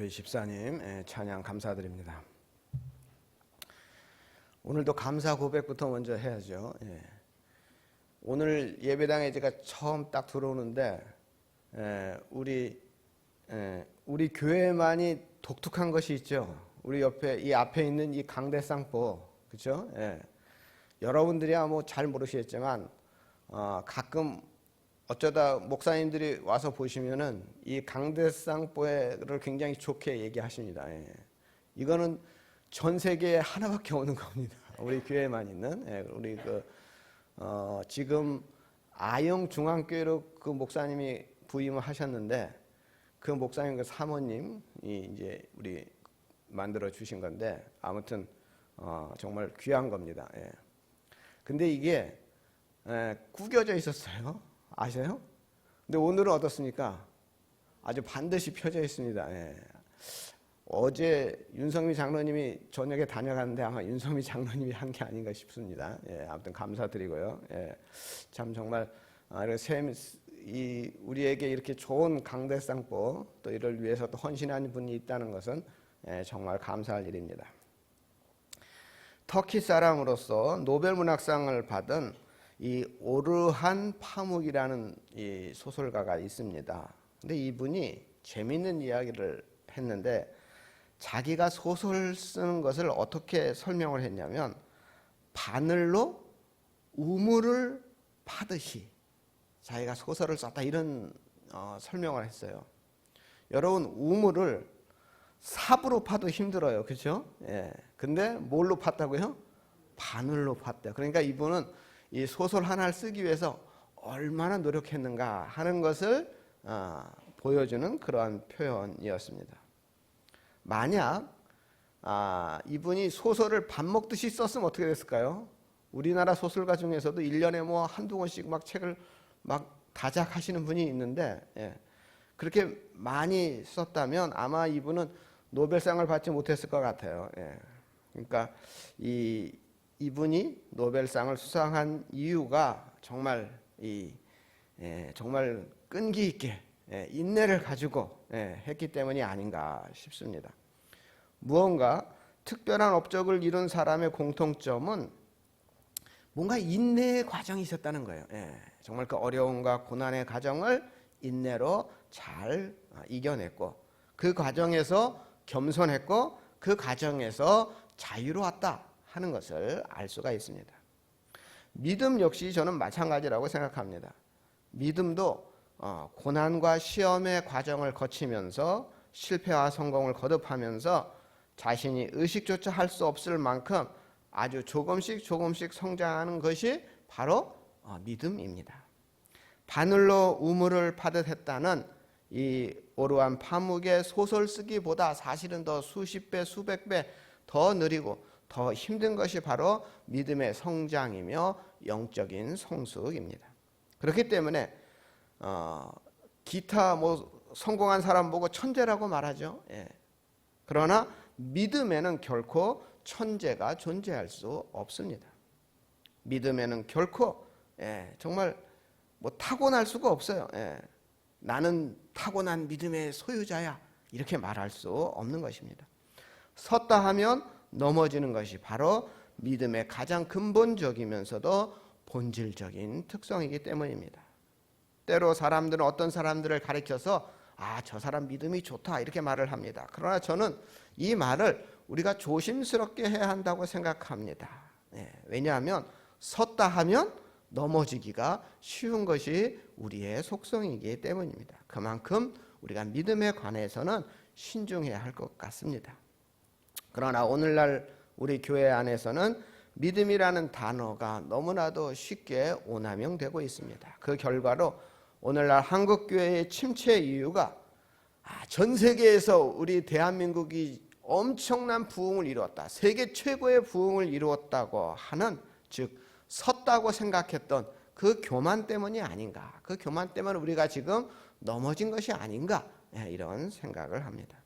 우리 집사님 찬양 감사드립니다. 오늘도 감사 고백부터 먼저 해야죠. 오늘 예배당에 제가 처음 딱 들어오는데 우리 교회만이 독특한 것이 있죠. 우리 옆에 이 앞에 있는 이 강대상포, 그렇죠? 여러분들이야 뭐 잘 모르시겠지만 가끔 어쩌다 목사님들이 와서 보시면은 이 강대상포를 굉장히 좋게 얘기하십니다. 이거는 전 세계에 하나밖에 없는 겁니다. 우리 교회만 있는. 우리 지금 아영 중앙교회로 그 목사님이 부임을 하셨는데 그 목사님 그 사모님이 이제 우리 만들어 주신 건데 아무튼 정말 귀한 겁니다. 근데 이게 구겨져 있었어요. 아세요? 근데 오늘은 어떻습니까? 아주 반드시 펴져 있습니다. 어제 윤성미 장로님이 저녁에 다녀갔는데 아마 윤성미 장로님이 한 게 아닌가 싶습니다. 아무튼 감사드리고요. 참 정말 우리에게 이렇게 좋은 강대상포 또 이를 위해서 또 헌신한 분이 있다는 것은 정말 감사할 일입니다. 터키 사람으로서 노벨문학상을 받은 이 오르한 파묵이라는 이 소설가가 있습니다. 근데 이분이 재미있는 이야기를 했는데 자기가 소설 쓰는 것을 어떻게 설명을 했냐면 바늘로 우물을 파듯이 자기가 소설을 썼다 이런 설명을 했어요. 여러분 우물을 삽으로 파도 힘들어요. 그렇죠? 근데 뭘로 팠다고요? 바늘로 팠대요. 그러니까 이분은 이 소설 하나를 쓰기 위해서 얼마나 노력했는가 하는 것을 보여주는 그러한 표현이었습니다. 만약 이분이 소설을 밥 먹듯이 썼으면 어떻게 됐을까요? 우리나라 소설가 중에서도 1년에 뭐 한두 권씩 막 책을 막 다작하시는 분이 있는데 그렇게 많이 썼다면 아마 이분은 노벨상을 받지 못했을 것 같아요. 그러니까 이분이 노벨상을 수상한 이유가 정말 정말 끈기 있게 인내를 가지고 했기 때문이 아닌가 싶습니다. 무언가 특별한 업적을 이룬 사람의 공통점은 뭔가 인내의 과정이 있었다는 거예요. 정말 그 어려움과 고난의 과정을 인내로 잘 이겨냈고 그 과정에서 겸손했고 그 과정에서 자유로웠다 하는 것을 알 수가 있습니다. 믿음 역시 저는 마찬가지라고 생각합니다. 믿음도 고난과 시험의 과정을 거치면서 실패와 성공을 거듭하면서 자신이 의식조차 할 수 없을 만큼 아주 조금씩 성장하는 것이 바로 믿음입니다. 바늘로 우물을 파듯 했다는 이 오르한 파묵의 소설 쓰기보다 사실은 더 수십 배, 수백 배 더 느리고 더 힘든 것이 바로 믿음의 성장이며 영적인 성숙입니다. 그렇기 때문에 기타 성공한 사람 보고 천재라고 말하죠. 그러나 믿음에는 결코 천재가 존재할 수 없습니다. 믿음에는 결코 정말 타고날 수가 없어요. 나는 타고난 믿음의 소유자야 이렇게 말할 수 없는 것입니다. 섰다 하면 넘어지는 것이 바로 믿음의 가장 근본적이면서도 본질적인 특성이기 때문입니다. 때로 사람들은 어떤 사람들을 가리켜서 저 사람 믿음이 좋다 이렇게 말을 합니다. 그러나 저는 이 말을 우리가 조심스럽게 해야 한다고 생각합니다. 왜냐하면 섰다 하면 넘어지기가 쉬운 것이 우리의 속성이기 때문입니다. 그만큼 우리가 믿음에 관해서는 신중해야 할 것 같습니다. 그러나 오늘날 우리 교회 안에서는 믿음이라는 단어가 너무나도 쉽게 오남용되고 있습니다. 그 결과로 오늘날 한국교회의 침체 이유가 전 세계에서 우리 대한민국이 엄청난 부흥을 이루었다. 세계 최고의 부흥을 이루었다고 하는 즉 섰다고 생각했던 그 교만 때문이 아닌가. 그 교만 때문에 우리가 지금 넘어진 것이 아닌가 이런 생각을 합니다.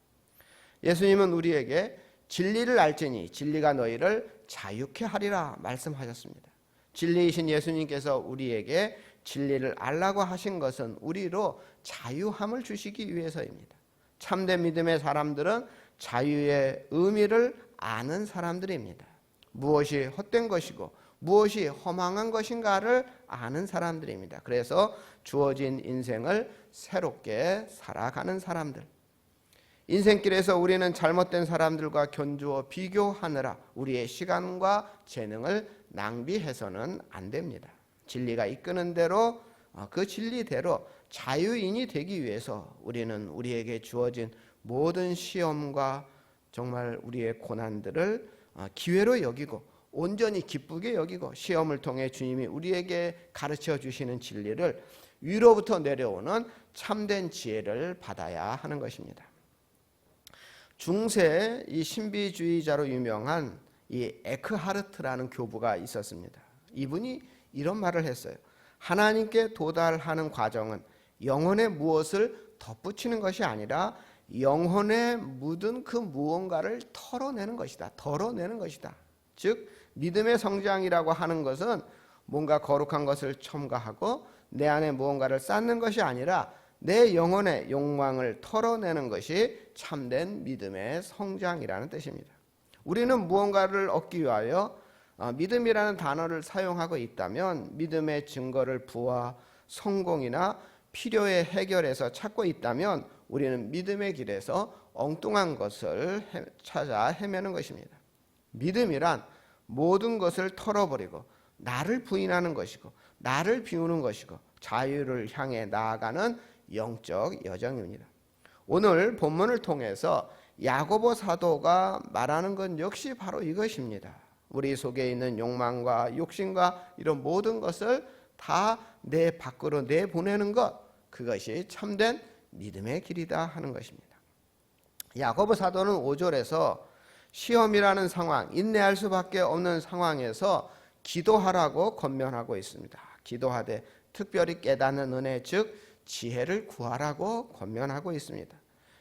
예수님은 우리에게 진리를 알지니 진리가 너희를 자유케 하리라 말씀하셨습니다. 진리이신 예수님께서 우리에게 진리를 알라고 하신 것은 우리로 자유함을 주시기 위해서입니다. 참된 믿음의 사람들은 자유의 의미를 아는 사람들입니다. 무엇이 헛된 것이고 무엇이 허망한 것인가를 아는 사람들입니다. 그래서 주어진 인생을 새롭게 살아가는 사람들. 인생길에서 우리는 잘못된 사람들과 견주어 비교하느라 우리의 시간과 재능을 낭비해서는 안 됩니다. 진리가 이끄는 대로 그 진리대로 자유인이 되기 위해서 우리는 우리에게 주어진 모든 시험과 정말 우리의 고난들을 기회로 여기고 온전히 기쁘게 여기고 시험을 통해 주님이 우리에게 가르쳐 주시는 진리를 위로부터 내려오는 참된 지혜를 받아야 하는 것입니다. 중세 이 신비주의자로 유명한 이 에크하르트라는 교부가 있었습니다. 이분이 이런 말을 했어요. 하나님께 도달하는 과정은 영혼에 무엇을 덧붙이는 것이 아니라 영혼에 묻은 그 무언가를 털어내는 것이다. 덜어내는 것이다. 즉 믿음의 성장이라고 하는 것은 뭔가 거룩한 것을 첨가하고 내 안에 무언가를 쌓는 것이 아니라 내 영혼의 욕망을 털어내는 것이 참된 믿음의 성장이라는 뜻입니다. 우리는 무언가를 얻기 위하여 믿음이라는 단어를 사용하고 있다면 믿음의 증거를 부와 성공이나 필요의 해결에서 찾고 있다면 우리는 믿음의 길에서 엉뚱한 것을 찾아 헤매는 것입니다. 믿음이란 모든 것을 털어버리고 나를 부인하는 것이고 나를 비우는 것이고 자유를 향해 나아가는 영적 여정입니다. 오늘 본문을 통해서 야고보 사도가 말하는 건 역시 바로 이것입니다. 우리 속에 있는 욕망과 욕심과 이런 모든 것을 다 내 밖으로 내보내는 것, 그것이 참된 믿음의 길이다 하는 것입니다. 야고보 사도는 5절에서 시험이라는 상황, 인내할 수밖에 없는 상황에서 기도하라고 권면하고 있습니다. 기도하되 특별히 깨닫는 은혜, 즉 지혜를 구하라고 권면하고 있습니다.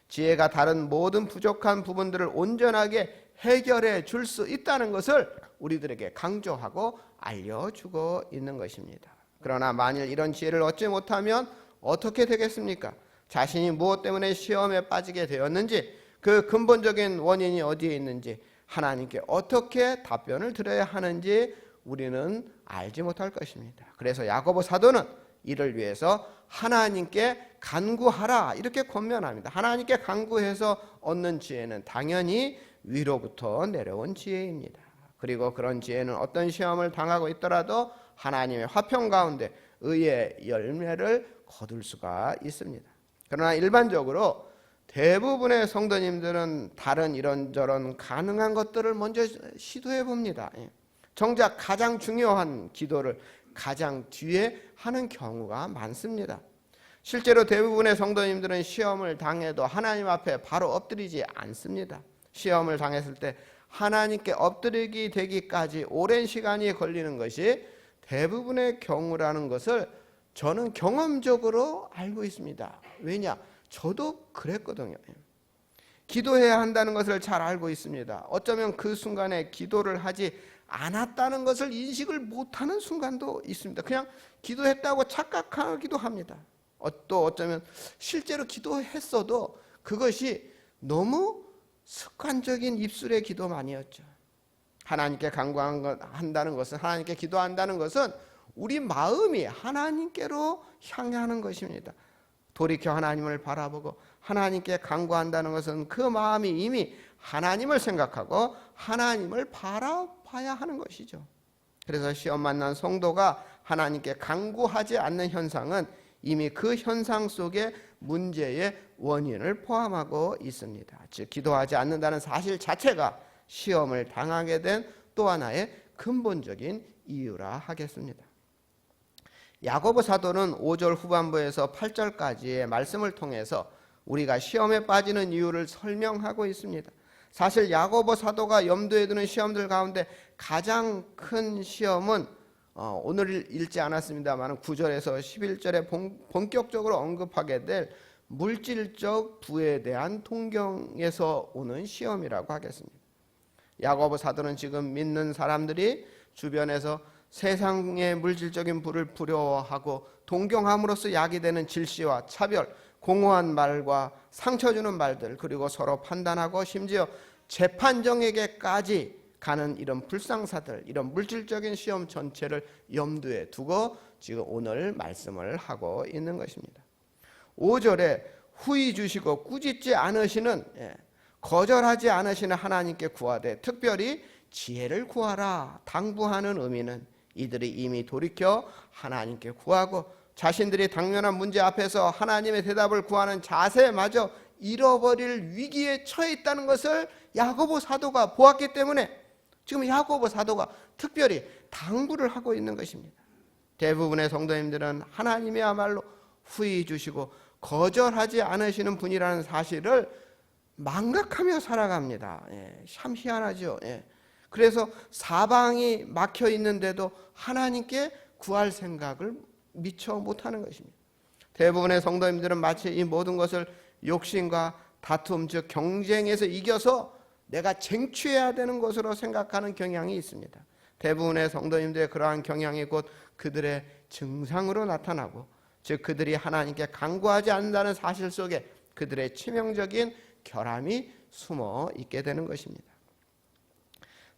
지혜가 다른 모든 부족한 부분들을 온전하게 해결해 줄 수 있다는 것을 우리들에게 강조하고 알려주고 있는 것입니다. 그러나 만일 이런 지혜를 얻지 못하면 어떻게 되겠습니까? 자신이 무엇 때문에 시험에 빠지게 되었는지, 그 근본적인 원인이 어디에 있는지, 하나님께 어떻게 답변을 드려야 하는지 우리는 알지 못할 것입니다. 그래서 야고보 사도는 이를 위해서 하나님께 간구하라 이렇게 권면합니다. 하나님께 간구해서 얻는 지혜는 당연히 위로부터 내려온 지혜입니다. 그리고 그런 지혜는 어떤 시험을 당하고 있더라도 하나님의 화평 가운데 의의 열매를 거둘 수가 있습니다. 그러나 일반적으로 대부분의 성도님들은 다른 이런저런 가능한 것들을 먼저 시도해 봅니다. 정작 가장 중요한 기도를 가장 뒤에 하는 경우가 많습니다. 실제로 대부분의 성도님들은 시험을 당해도 하나님 앞에 바로 엎드리지 않습니다. 시험을 당했을 때 하나님께 엎드리기 되기까지 오랜 시간이 걸리는 것이 대부분의 경우라는 것을 저는 경험적으로 알고 있습니다. 왜냐? 저도 그랬거든요. 기도해야 한다는 것을 잘 알고 있습니다. 어쩌면 그 순간에 기도를 하지 않았다는 것을 인식을 못하는 순간도 있습니다. 그냥 기도했다고 착각하기도 합니다. 또 어쩌면 실제로 기도했어도 그것이 너무 습관적인 입술의 기도만이었죠. 하나님께 간구한다는 것은, 하나님께 기도한다는 것은 우리 마음이 하나님께로 향하는 것입니다. 돌이켜 하나님을 바라보고 하나님께 간구한다는 것은 그 마음이 이미 하나님을 생각하고 하나님을 바라봐야 하는 것이죠. 그래서 시험 만난 성도가 하나님께 간구하지 않는 현상은 이미 그 현상 속에 문제의 원인을 포함하고 있습니다. 즉 기도하지 않는다는 사실 자체가 시험을 당하게 된 또 하나의 근본적인 이유라 하겠습니다. 야고보 사도는 5절 후반부에서 8절까지의 말씀을 통해서 우리가 시험에 빠지는 이유를 설명하고 있습니다. 사실 야고보 사도가 염두에 두는 시험들 가운데 가장 큰 시험은 오늘 읽지 않았습니다만 9절에서 11절에 본격적으로 언급하게 될 물질적 부에 대한 동경에서 오는 시험이라고 하겠습니다. 야고보 사도는 지금 믿는 사람들이 주변에서 세상의 물질적인 부를 부러워하고 동경함으로써 야기되는 질시와 차별, 공허한 말과 상처 주는 말들, 그리고 서로 판단하고 심지어 재판정에게까지 가는 이런 불상사들, 이런 물질적인 시험 전체를 염두에 두고 지금 오늘 말씀을 하고 있는 것입니다. 5절에 후히 주시고 꾸짖지 않으시는, 거절하지 않으시는 하나님께 구하되 특별히 지혜를 구하라 당부하는 의미는 이들이 이미 돌이켜 하나님께 구하고 자신들이 당면한 문제 앞에서 하나님의 대답을 구하는 자세마저 잃어버릴 위기에 처해 있다는 것을 야고보 사도가 보았기 때문에 지금 야고보 사도가 특별히 당부를 하고 있는 것입니다. 대부분의 성도님들은 하나님이야말로 후히 주시고 거절하지 않으시는 분이라는 사실을 망각하며 살아갑니다. 참 희한하죠. 그래서 사방이 막혀 있는데도 하나님께 구할 생각을 미처 못하는 것입니다. 대부분의 성도님들은 마치 이 모든 것을 욕심과 다툼, 즉 경쟁에서 이겨서 내가 쟁취해야 되는 것으로 생각하는 경향이 있습니다. 대부분의 성도님들의 그러한 경향이 곧 그들의 증상으로 나타나고, 즉 그들이 하나님께 간구하지 않는다는 사실 속에 그들의 치명적인 결함이 숨어 있게 되는 것입니다.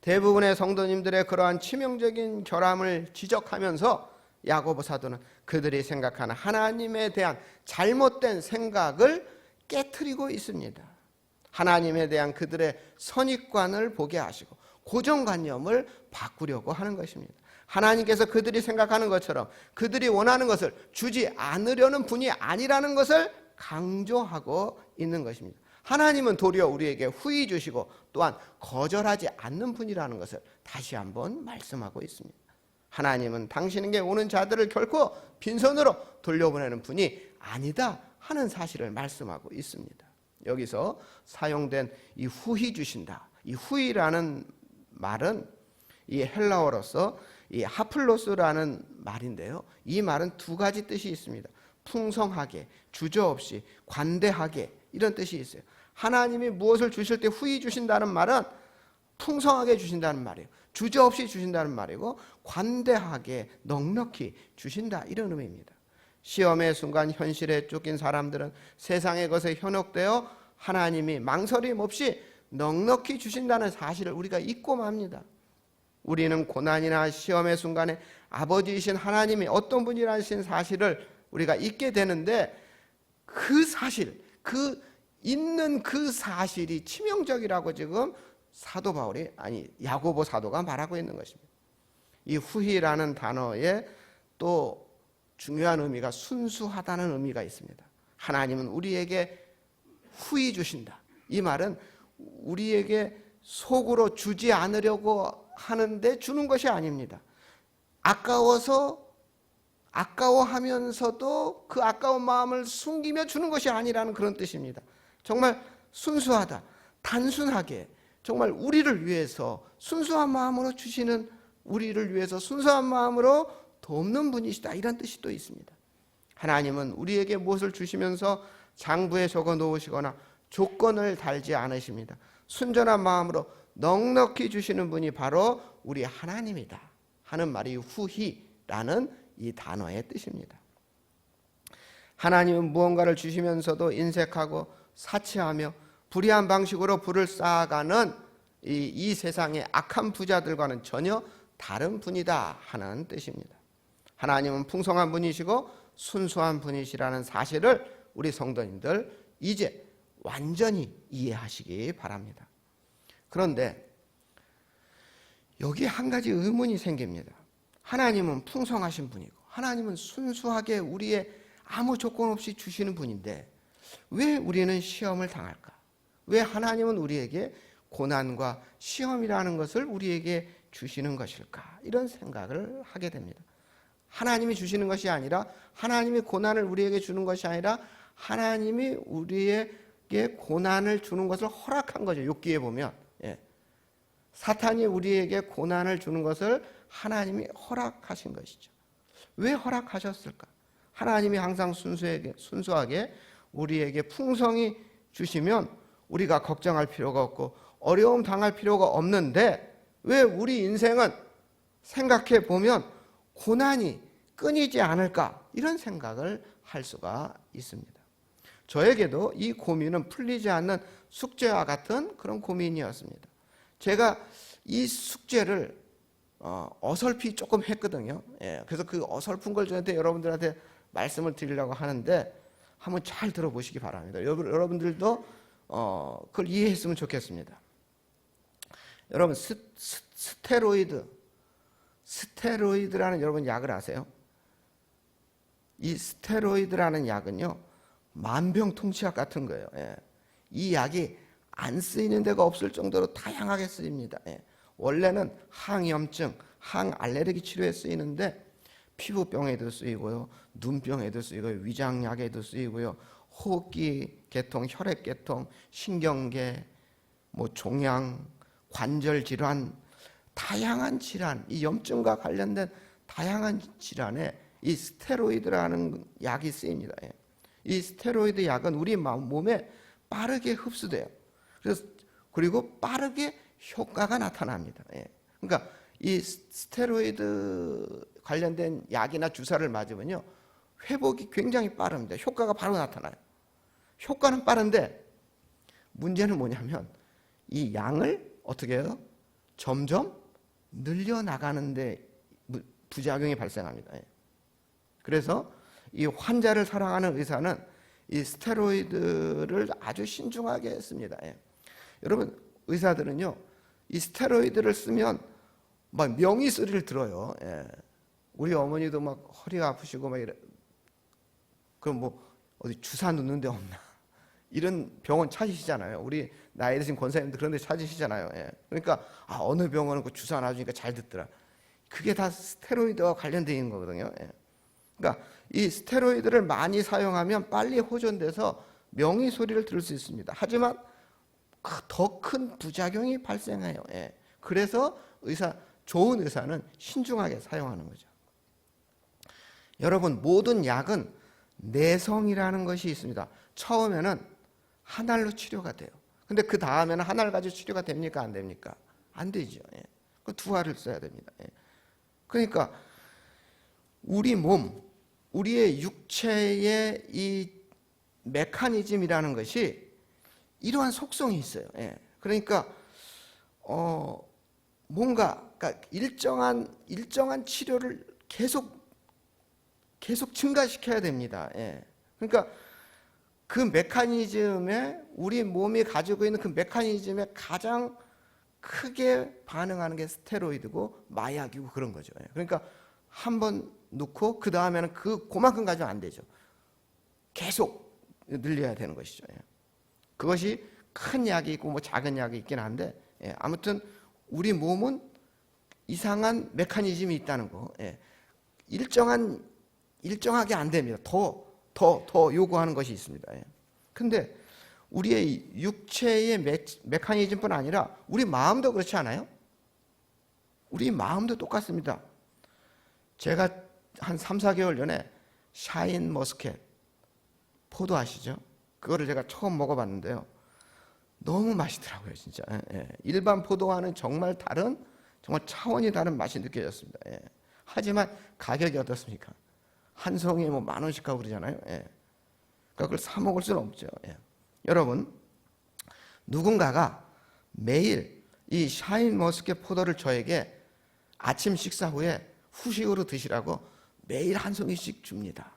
대부분의 성도님들의 그러한 치명적인 결함을 지적하면서 야고보 사도는 그들이 생각하는 하나님에 대한 잘못된 생각을 깨트리고 있습니다. 하나님에 대한 그들의 선입관을 보게 하시고 고정관념을 바꾸려고 하는 것입니다. 하나님께서 그들이 생각하는 것처럼 그들이 원하는 것을 주지 않으려는 분이 아니라는 것을 강조하고 있는 것입니다. 하나님은 도리어 우리에게 후히 주시고 또한 거절하지 않는 분이라는 것을 다시 한번 말씀하고 있습니다. 하나님은 당신에게 오는 자들을 결코 빈손으로 돌려보내는 분이 아니다 하는 사실을 말씀하고 있습니다. 여기서 사용된 이 후히 주신다, 이 후히라는 말은 이 헬라어로서 이 하플로스라는 말인데요, 이 말은 두 가지 뜻이 있습니다. 풍성하게, 주저없이, 관대하게, 이런 뜻이 있어요. 하나님이 무엇을 주실 때 후히 주신다는 말은 풍성하게 주신다는 말이에요. 주저없이 주신다는 말이고, 관대하게 넉넉히 주신다, 이런 의미입니다. 시험의 순간 현실에 쫓긴 사람들은 세상의 것에 현혹되어 하나님이 망설임 없이 넉넉히 주신다는 사실을 우리가 잊고 맙니다. 우리는 고난이나 시험의 순간에 아버지이신 하나님이 어떤 분이라는 사실을 우리가 잊게 되는데, 그 사실, 그 있는 그 사실이 치명적이라고 지금 사도 바울이, 야고보 사도가 말하고 있는 것입니다. 이 후히라는 단어에 또 중요한 의미가 순수하다는 의미가 있습니다. 하나님은 우리에게 후히 주신다. 이 말은 우리에게 속으로 주지 않으려고 하는데 주는 것이 아닙니다. 아까워하면서도 그 아까운 마음을 숨기며 주는 것이 아니라는 그런 뜻입니다. 정말 순수하다, 단순하게, 정말 우리를 위해서 순수한 마음으로 주시는, 우리를 위해서 순수한 마음으로 돕는 분이시다, 이런 뜻이 또 있습니다. 하나님은 우리에게 무엇을 주시면서 장부에 적어 놓으시거나 조건을 달지 않으십니다. 순전한 마음으로 넉넉히 주시는 분이 바로 우리 하나님이다 하는 말이 후히라는 이 단어의 뜻입니다. 하나님은 무언가를 주시면서도 인색하고 사치하며 불의한 방식으로 부를 쌓아가는 이 세상의 악한 부자들과는 전혀 다른 분이다 하는 뜻입니다. 하나님은 풍성한 분이시고 순수한 분이시라는 사실을 우리 성도님들 이제 완전히 이해하시기 바랍니다. 그런데 여기 한 가지 의문이 생깁니다. 하나님은 풍성하신 분이고 하나님은 순수하게 우리의 아무 조건 없이 주시는 분인데 왜 우리는 시험을 당할까? 왜 하나님은 우리에게 고난과 시험이라는 것을 우리에게 주시는 것일까? 이런 생각을 하게 됩니다. 하나님이 주시는 것이 아니라, 하나님이 고난을 우리에게 주는 것이 아니라 하나님이 우리에게 고난을 주는 것을 허락한 거죠. 욥기에 보면 사탄이 우리에게 고난을 주는 것을 하나님이 허락하신 것이죠. 왜 허락하셨을까? 하나님이 항상 순수하게 우리에게 풍성히 주시면 우리가 걱정할 필요가 없고 어려움 당할 필요가 없는데, 왜 우리 인생은 생각해 보면 고난이 끊이지 않을까? 이런 생각을 할 수가 있습니다. 저에게도 이 고민은 풀리지 않는 숙제와 같은 그런 고민이었습니다. 제가 이 숙제를 어설피 조금 했거든요. 예, 그래서 그 어설픈 걸 저한테 여러분들한테 말씀을 드리려고 하는데 한번 잘 들어보시기 바랍니다. 여러분들도 그걸 이해했으면 좋겠습니다. 여러분 스테로이드라는 여러분 약을 아세요? 이 스테로이드라는 약은요 만병통치약 같은 거예요. 예. 이 약이 안 쓰이는 데가 없을 정도로 다양하게 쓰입니다. 예. 원래는 항염증, 항알레르기 치료에 쓰이는데 피부병에도 쓰이고요, 눈병에도 쓰이고요, 위장약에도 쓰이고요, 호흡기 계통, 혈액 계통, 신경계, 뭐 종양, 관절 질환, 다양한 질환, 이 염증과 관련된 다양한 질환에 이 스테로이드라는 약이 쓰입니다. 예. 이 스테로이드 약은 우리 몸에 빠르게 흡수돼요. 그리고 빠르게 효과가 나타납니다. 예. 그러니까 이 스테로이드 관련된 약이나 주사를 맞으면요 회복이 굉장히 빠릅니다. 효과가 바로 나타나요. 효과는 빠른데 문제는 뭐냐면 이 양을 어떻게 해요? 점점 늘려나가는데 부작용이 발생합니다. 예. 그래서 이 환자를 사랑하는 의사는 이 스테로이드를 아주 신중하게 했습니다. 예. 여러분 의사들은요 이 스테로이드를 쓰면 막 명의 소리를 들어요. 예. 우리 어머니도 막 허리가 아프시고 막 이래. 그럼 뭐 어디 주사 놓는 데 없나? 이런 병원 찾으시잖아요. 우리 나이 드신 권사님들 그런 데 찾으시잖아요. 예. 그러니까 어느 병원은 그 주사 놔주니까 잘 듣더라. 그게 다 스테로이드와 관련되어 있는 거거든요. 예. 그러니까 이 스테로이드를 많이 사용하면 빨리 호전돼서 명의 소리를 들을 수 있습니다. 하지만 더 큰 부작용이 발생해요. 예. 그래서 좋은 의사는 신중하게 사용하는 거죠. 여러분 모든 약은 내성이라는 것이 있습니다. 처음에는 한 알로 치료가 돼요. 근데 그 다음에는 한 알 가지고 치료가 됩니까? 안 됩니까? 안 되죠. 예. 그 두 알을 써야 됩니다. 예. 그러니까 우리 몸, 우리의 육체의 이 메커니즘이라는 것이 이러한 속성이 있어요. 예. 그러니까 그러니까 일정한 치료를 계속 증가시켜야 됩니다. 예. 그러니까 그 메커니즘에 우리 몸이 가지고 있는 그 메커니즘에 가장 크게 반응하는 게 스테로이드고 마약이고 그런 거죠. 예. 그러니까 한 번 넣고 그 다음에는 그만큼 가지면 안 되죠. 계속 늘려야 되는 것이죠. 예. 그것이 큰 약이 있고 뭐 작은 약이 있긴 한데 아무튼 우리 몸은 이상한 메커니즘이 있다는 거. 일정하게 안 됩니다. 더 요구하는 것이 있습니다. 근데 우리의 육체의 메커니즘뿐 아니라 우리 마음도 그렇지 않아요? 우리 마음도 똑같습니다. 제가 한 3, 4개월 전에 샤인 머스켓 포도 아시죠? 그거를 제가 처음 먹어봤는데요. 너무 맛있더라고요, 진짜. 일반 포도와는 정말 차원이 다른 맛이 느껴졌습니다. 하지만 가격이 어떻습니까? 한 송이에 뭐 10,000원씩 하고 그러잖아요. 그러니까 그걸 사 먹을 수는 없죠. 여러분, 누군가가 매일 이 샤인 머스켓 포도를 저에게 아침 식사 후에 후식으로 드시라고 매일 한 송이씩 줍니다.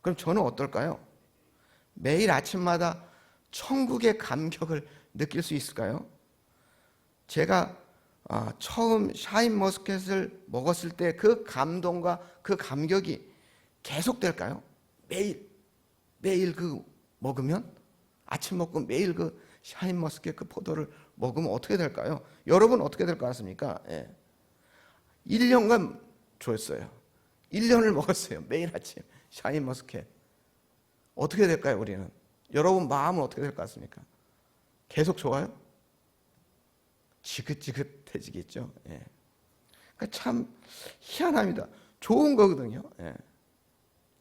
그럼 저는 어떨까요? 매일 아침마다 천국의 감격을 느낄 수 있을까요? 제가 처음 샤인 머스켓을 먹었을 때 그 감동과 그 감격이 계속될까요? 매일 그 먹으면 아침 먹고 매일 그 샤인 머스켓 그 포도를 먹으면 어떻게 될까요? 여러분 어떻게 될 것 같습니까? 1년간 줬어요. 1년을 먹었어요. 매일 아침 샤인 머스켓. 어떻게 될까요, 우리는? 여러분 마음은 어떻게 될 것 같습니까? 계속 좋아요? 지긋지긋해지겠죠. 그러니까 참 희한합니다. 좋은 거거든요.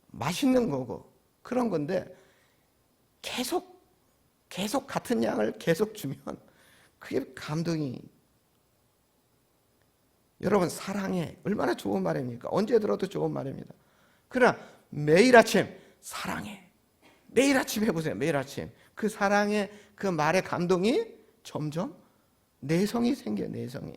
맛있는 거고 그런 건데 계속 같은 양을 계속 주면 그게 감동이. 여러분 사랑해 얼마나 좋은 말입니까? 언제 들어도 좋은 말입니다. 그러나 매일 아침 사랑해 매일 아침 해보세요. 매일 아침 그 사랑의 그 말의 감동이 점점 내성이 생겨요. 내성이.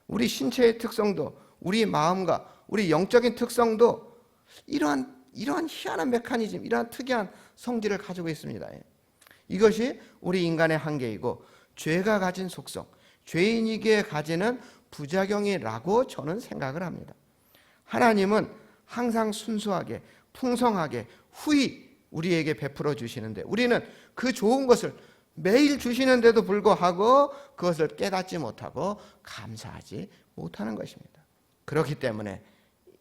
우리 신체의 특성도, 우리 마음과 우리 영적인 특성도 이러한 희한한 메커니즘, 이러한 특이한 성질을 가지고 있습니다. 이것이 우리 인간의 한계이고 죄가 가진 속성, 죄인이기에 가지는 부작용이라고 저는 생각을 합니다. 하나님은 항상 순수하게, 풍성하게, 후히 우리에게 베풀어 주시는데 우리는 그 좋은 것을 매일 주시는데도 불구하고 그것을 깨닫지 못하고 감사하지 못하는 것입니다. 그렇기 때문에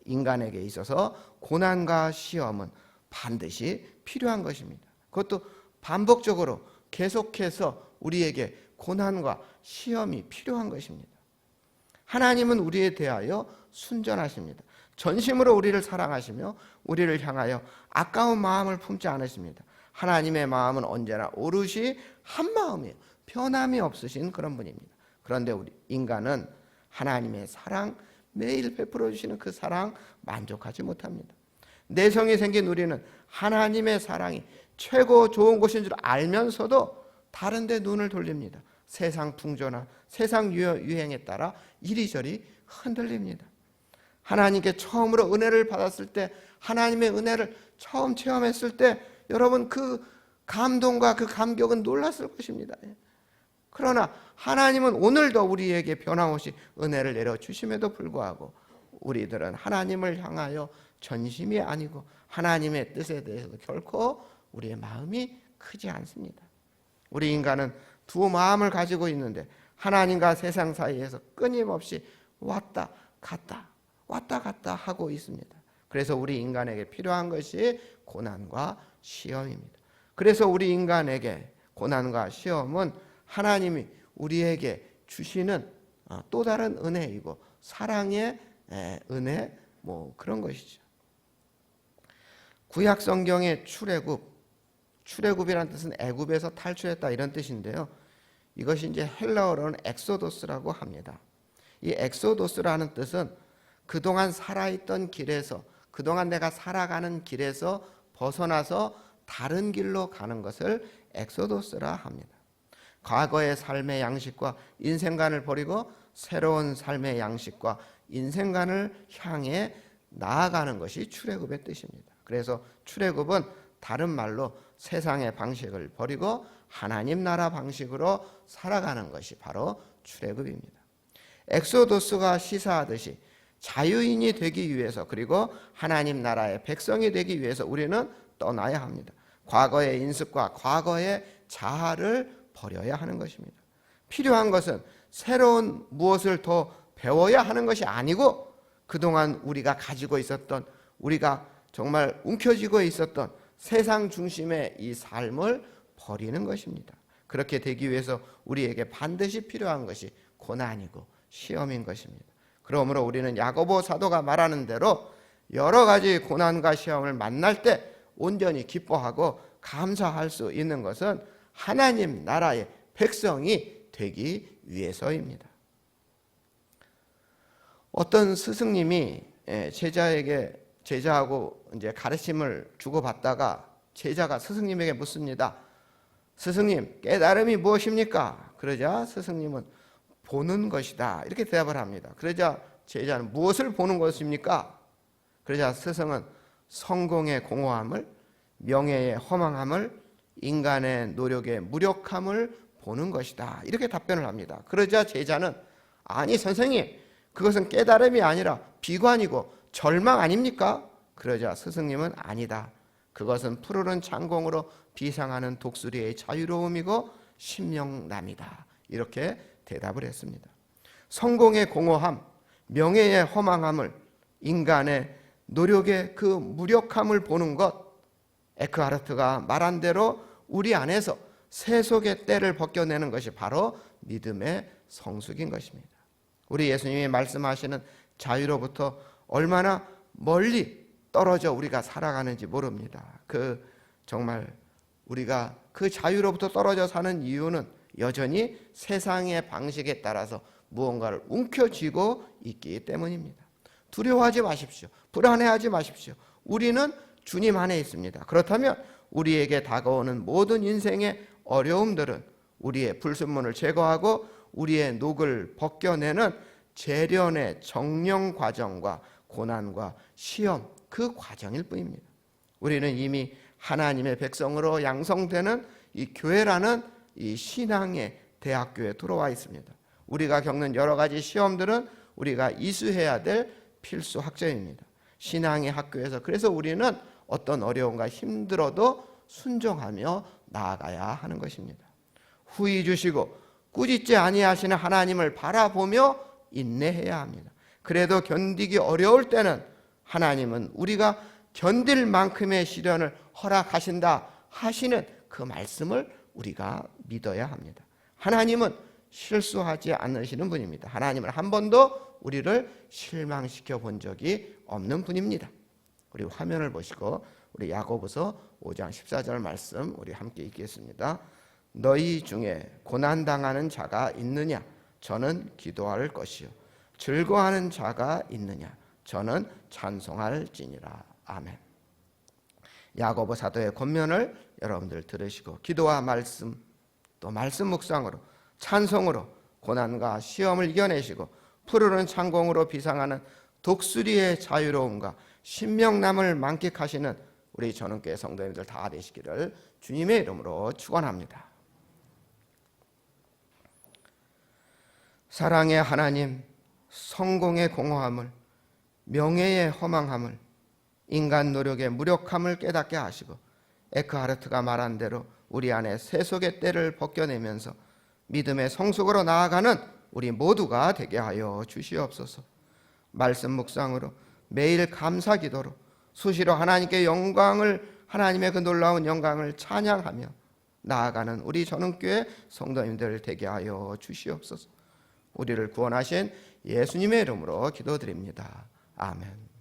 인간에게 있어서 고난과 시험은 반드시 필요한 것입니다. 그것도 반복적으로 계속해서 우리에게 고난과 시험이 필요한 것입니다. 하나님은 우리에 대하여 순전하십니다. 전심으로 우리를 사랑하시며 우리를 향하여 아까운 마음을 품지 않으십니다. 하나님의 마음은 언제나 오롯이 한 마음이에요. 변함이 없으신 그런 분입니다. 그런데 우리 인간은 하나님의 사랑, 매일 베풀어 주시는 그 사랑 만족하지 못합니다. 내성이 생긴 우리는 하나님의 사랑이 최고 좋은 것인 줄 알면서도 다른 데 눈을 돌립니다. 세상 풍조나 세상 유행에 따라 이리저리 흔들립니다. 하나님께 처음으로 은혜를 받았을 때, 하나님의 은혜를 처음 체험했을 때 여러분 그 감동과 그 감격은 놀랐을 것입니다. 그러나 하나님은 오늘도 우리에게 변함없이 은혜를 내려주심에도 불구하고 우리들은 하나님을 향하여 전심이 아니고 하나님의 뜻에 대해서 결코 우리의 마음이 크지 않습니다. 우리 인간은 두 마음을 가지고 있는데 하나님과 세상 사이에서 끊임없이 왔다 갔다 하고 있습니다. 그래서 우리 인간에게 필요한 것이 고난과 시험입니다. 그래서 우리 인간에게 고난과 시험은 하나님이 우리에게 주시는 또 다른 은혜이고 사랑의 은혜 그런 것이죠. 구약 성경의 출애굽이라는 뜻은 애굽에서 탈출했다 이런 뜻인데요. 이것이 이제 헬라어로는 엑소도스라고 합니다. 이 엑소도스라는 뜻은 그동안 살아있던 길에서, 그동안 내가 살아가는 길에서 벗어나서 다른 길로 가는 것을 엑소도스라 합니다. 과거의 삶의 양식과 인생관을 버리고 새로운 삶의 양식과 인생관을 향해 나아가는 것이 출애굽의 뜻입니다. 그래서 출애굽은 다른 말로 세상의 방식을 버리고 하나님 나라 방식으로 살아가는 것이 바로 출애굽입니다. 엑소도스가 시사하듯이 자유인이 되기 위해서 그리고 하나님 나라의 백성이 되기 위해서 우리는 떠나야 합니다. 과거의 인습과 과거의 자아를 버려야 하는 것입니다. 필요한 것은 새로운 무엇을 더 배워야 하는 것이 아니고 그동안 우리가 가지고 있었던, 우리가 정말 움켜쥐고 있었던 세상 중심의 이 삶을 버리는 것입니다. 그렇게 되기 위해서 우리에게 반드시 필요한 것이 고난이고 시험인 것입니다. 그러므로 우리는 야고보 사도가 말하는 대로 여러 가지 고난과 시험을 만날 때 온전히 기뻐하고 감사할 수 있는 것은 하나님 나라의 백성이 되기 위해서입니다. 어떤 스승님이 제자하고 이제 가르침을 주고받다가 제자가 스승님에게 묻습니다. 스승님, 깨달음이 무엇입니까? 그러자 스승님은 보는 것이다 이렇게 대답을 합니다. 그러자 제자는 무엇을 보는 것입니까? 그러자 스승은 성공의 공허함을, 명예의 허망함을, 인간의 노력의 무력함을 보는 것이다 이렇게 답변을 합니다. 그러자 제자는 아니 선생님, 그것은 깨달음이 아니라 비관이고 절망 아닙니까? 그러자 스승님은 아니다, 그것은 푸르른 창공으로 비상하는 독수리의 자유로움이고 심령남이다 이렇게 대답을 했습니다. 성공의 공허함, 명예의 허망함을, 인간의 노력의 그 무력함을 보는 것, 에크하르트가 말한 대로 우리 안에서 세속의 때를 벗겨내는 것이 바로 믿음의 성숙인 것입니다. 우리 예수님이 말씀하시는 자유로부터 얼마나 멀리 떨어져 우리가 살아가는지 모릅니다. 정말 우리가 그 자유로부터 떨어져 사는 이유는 여전히 세상의 방식에 따라서 무언가를 움켜쥐고 있기 때문입니다. 두려워하지 마십시오. 불안해하지 마십시오. 우리는 주님 안에 있습니다. 그렇다면 우리에게 다가오는 모든 인생의 어려움들은 우리의 불순물을 제거하고 우리의 녹을 벗겨내는 재련의 정령 과정과 고난과 시험, 그 과정일 뿐입니다. 우리는 이미 하나님의 백성으로 양성되는 이 교회라는 이 신앙의 대학교에 들어와 있습니다. 우리가 겪는 여러 가지 시험들은 우리가 이수해야 될 필수 학점입니다. 신앙의 학교에서 그래서 우리는 어떤 어려움과 힘들어도 순종하며 나아가야 하는 것입니다. 후히 주시고 꾸짖지 아니하시는 하나님을 바라보며 인내해야 합니다. 그래도 견디기 어려울 때는 하나님은 우리가 견딜 만큼의 시련을 허락하신다 하시는 그 말씀을 우리가 믿어야 합니다. 하나님은 실수하지 않으시는 분입니다. 하나님은 한 번도 우리를 실망시켜 본 적이 없는 분입니다. 우리 화면을 보시고 우리 야고보서 5장 14절 말씀 우리 함께 읽겠습니다. 너희 중에 고난당하는 자가 있느냐? 저는 기도할 것이요. 즐거워하는 자가 있느냐? 저는 찬송할지니라. 아멘. 야고보 사도의 권면을 여러분들 들으시고 기도와 말씀 또 말씀 묵상으로 찬송으로 고난과 시험을 이겨내시고 푸르른 창공으로 비상하는 독수리의 자유로움과 신명남을 만끽하시는 우리 전원교회 성도님들 다 되시기를 주님의 이름으로 축원합니다. 사랑의 하나님, 성공의 공허함을, 명예의 허망함을, 인간 노력의 무력함을 깨닫게 하시고 에크하르트가 말한 대로 우리 안에 세속의 때를 벗겨내면서 믿음의 성숙으로 나아가는 우리 모두가 되게 하여 주시옵소서. 말씀 묵상으로 매일 감사 기도로 수시로 하나님께 하나님의 그 놀라운 영광을 찬양하며 나아가는 우리 전원교회 성도님들 되게 하여 주시옵소서. 우리를 구원하신 예수님의 이름으로 기도드립니다. 아멘.